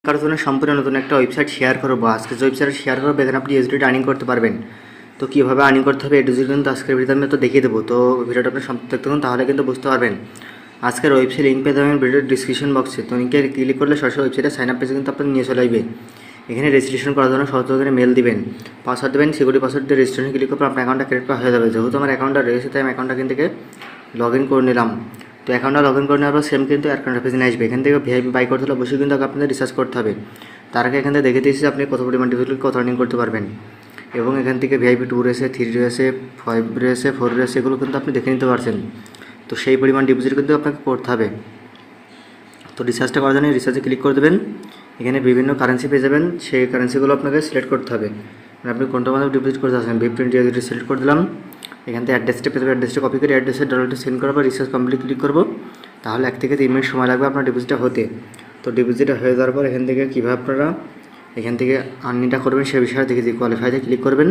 কারোর জন্য সম্পূর্ণ নতুন একটা ওয়েবসাইট শেয়ার করবো। আজকে যে ওয়েবসাইট শেয়ার করবো এখানে আপনি ইউএসডিটি আর্নিং করতে পারবেন। তো কীভাবে আর্নিং করতে হবে এটু কিন্তু আজকের ভিডিওতে আমি তো দেখিয়ে দেবো। তো ভিডিওটা আপনি সম্পূর্ণ দেখতে থাকুন, তাহলে কিন্তু বুঝতে পারবেন। আজকের ওয়েবসাইট লিঙ্ক পেয়ে যাবেন ভিডিওর ডিসক্রিপশন বক্সে। তো লিঙ্কে ক্লিক করলে সরাসরি ওয়েবসাইটে সাইন আপ পেজে কিন্তু আপনার নিয়ে চলে আসবে। এখানে রেজিস্ট্রেশন করার জন্য সতর্ক করে মেল দিবেন, পাসওয়ার্ড দেবেন, সিকিউরিটি পাসওয়ার্ড দিয়ে রেজিস্ট্রেশন ক্লিক করলে আপনার অ্যাকাউন্টটা ক্রিয়েট করা হয়ে যাবে। যেহেতু আমার অ্যাকাউন্টটা রয়েছে তাই আমি অ্যাকাউন্টটা কিন্তু থেকে লগ ইন করে নিলাম। তো অ্যাকাউন্টটা লগ ইন করে নেওয়ার পর সেম কিন্তু অ্যাকাউন্ট পেজে নিয়ে আসবে। এখান থেকে ভিআইপি বাই করতে হলে অবশ্যই কিন্তু আপনাদের রিসার্চ করতে হবে। তার আগে এখান থেকে দেখে দিয়েছি আপনি কত পরিমাণ ডিপোজিট কত আর্নিং করতে পারবেন, এবং এখান থেকে ভিআইপি 2 রয়েছে, 3 রয়েছে, 5 রয়েছে, 4 রয়েছে, এগুলো কিন্তু আপনি দেখে নিতে পারছেন। তো সেই পরিমাণ ডিপোজিট কিন্তু আপনাকে করতে হবে। তো রিসার্চটা করার জন্য রিসার্চে ক্লিক করে দেবেন। এখানে বিভিন্ন কারেন্সি পেয়ে যাবেন, সেই কারেন্সিগুলো আপনাকে সিলেক্ট করতে হবে। আপনি কোনটা মাধ্যমে ডিপোজিট করতে আসেন BIP20 সিলেক্ট করে দিলাম। এখান থেকে অ্যাড্রেসটা পেয়ে যাবে, অ্যাড্রেসটা কপি করে অ্যাড্রেসের ডলারটা সেন্ড করার পর রিসার্চ কমপ্লিট ক্লিক করবো। তাহলে 1 থেকে 3 মিনিট সময় লাগবে আপনার ডিপোজিটটা হতে। তো ডিপোজিটটা হয়ে যাওয়ার পর এখান থেকে কীভাবে আপনারা এখান থেকে আর্নিংটা করবেন সে বিষয়ে দেখেছি। কোয়ালিফাইতে ক্লিক করবেন।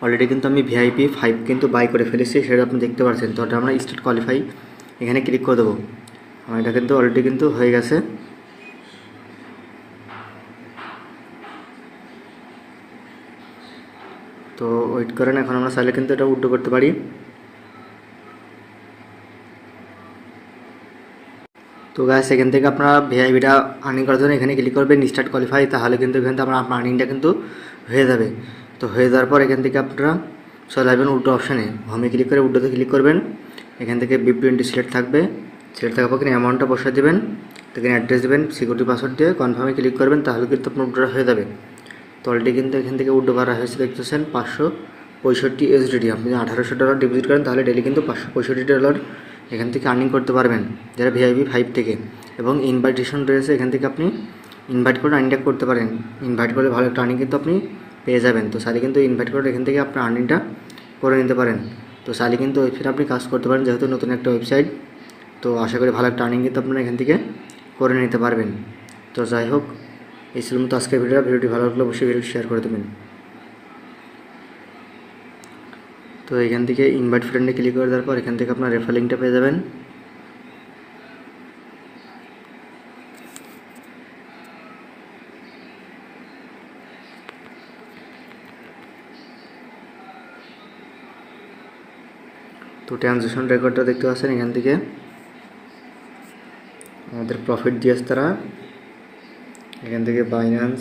অলরেডি কিন্তু আমি VIP 5 কিন্তু বাই করে ফেলেছি, সেটা আপনি দেখতে পাচ্ছেন। তো আমরা স্টার্ট কোয়ালিফাই এখানে ক্লিক করে দেবো। আমার এটা কিন্তু অলরেডি কিন্তু হয়ে গেছে। তো ওয়েট করেন, এখন আমরা চাইলে কিন্তু এটা উইথড্র করতে পারি। তো গাইস এখান থেকে আপনারা ভিআইপিটা আর্নিং করার জন্য এখানে ক্লিক করবেন স্টার্ট কোয়ালিফাই। তাহলে কিন্তু এখান থেকে আপনার আর্নিংটা কিন্তু হয়ে যাবে। তো হয়ে যাওয়ার পর এখান থেকে আপনারা চলে আসবেন উইথড্র অপশানে। হোমে ক্লিক করে উইথড্রোতে ক্লিক করবেন। এখান থেকে BIP20 সিলেক্ট থাকবে, সিলেক্ট থাকার পর অ্যামাউন্টটা বসিয়ে দেবেন। এখানে অ্যাড্রেস দেবেন, সিকিউরিটি পাসওয়ার্ড দিয়ে কনফার্মে ক্লিক করবেন। তাহলে কিন্তু আপনার উইথড্র হয়ে যাবে। তো অলরেডি কিন্তু এখান থেকে উইথড্র করা হয়েছে দেখতেছেন 565 USDT। আপনি যদি $1800 ডিপোজিট করেন তাহলে ডেলি কিন্তু $565 এখান থেকে আর্নিং করতে পারবেন, যারা VIP 5 থেকে। এবং ইনভাইটেশন রয়েছে, এখান থেকে আপনি ইনভাইট করে আর্নিংটা করতে পারেন। ইনভাইট করলে ভালো একটা আর্নিং কিন্তু আপনি পেয়ে যাবেন। তো সালি কিন্তু ইনভাইট করে এখান থেকে আপনার আর্নিংটা করে নিতে পারেন। তো সালি কিন্তু ওয়েবসাইট আপনি কাজ করতে পারেন, যেহেতু নতুন একটা ওয়েবসাইট। তো আশা করি ভালো একটা আর্নিং কিন্তু আপনারা এখান থেকে করে নিতে পারবেন। তো যাই হোক, এই ছিল মতো আজকের ভিডিওটি ভালো লাগলে অবশ্যই ভিডিওটি শেয়ার করে দেবেন। তো এখান থেকে ইনভাইট ফ্রেন্ডে ক্লিক করে দেওয়ার পর এখান থেকে আপনার রেফার লিঙ্কটা পেয়ে যাবেন। তো ট্রানজ্যাকশন রেকর্ডটা দেখতে পাচ্ছেন। এখান থেকে আমাদের প্রফিট দিয়েছে তারা, এখান থেকে বাইন্যান্স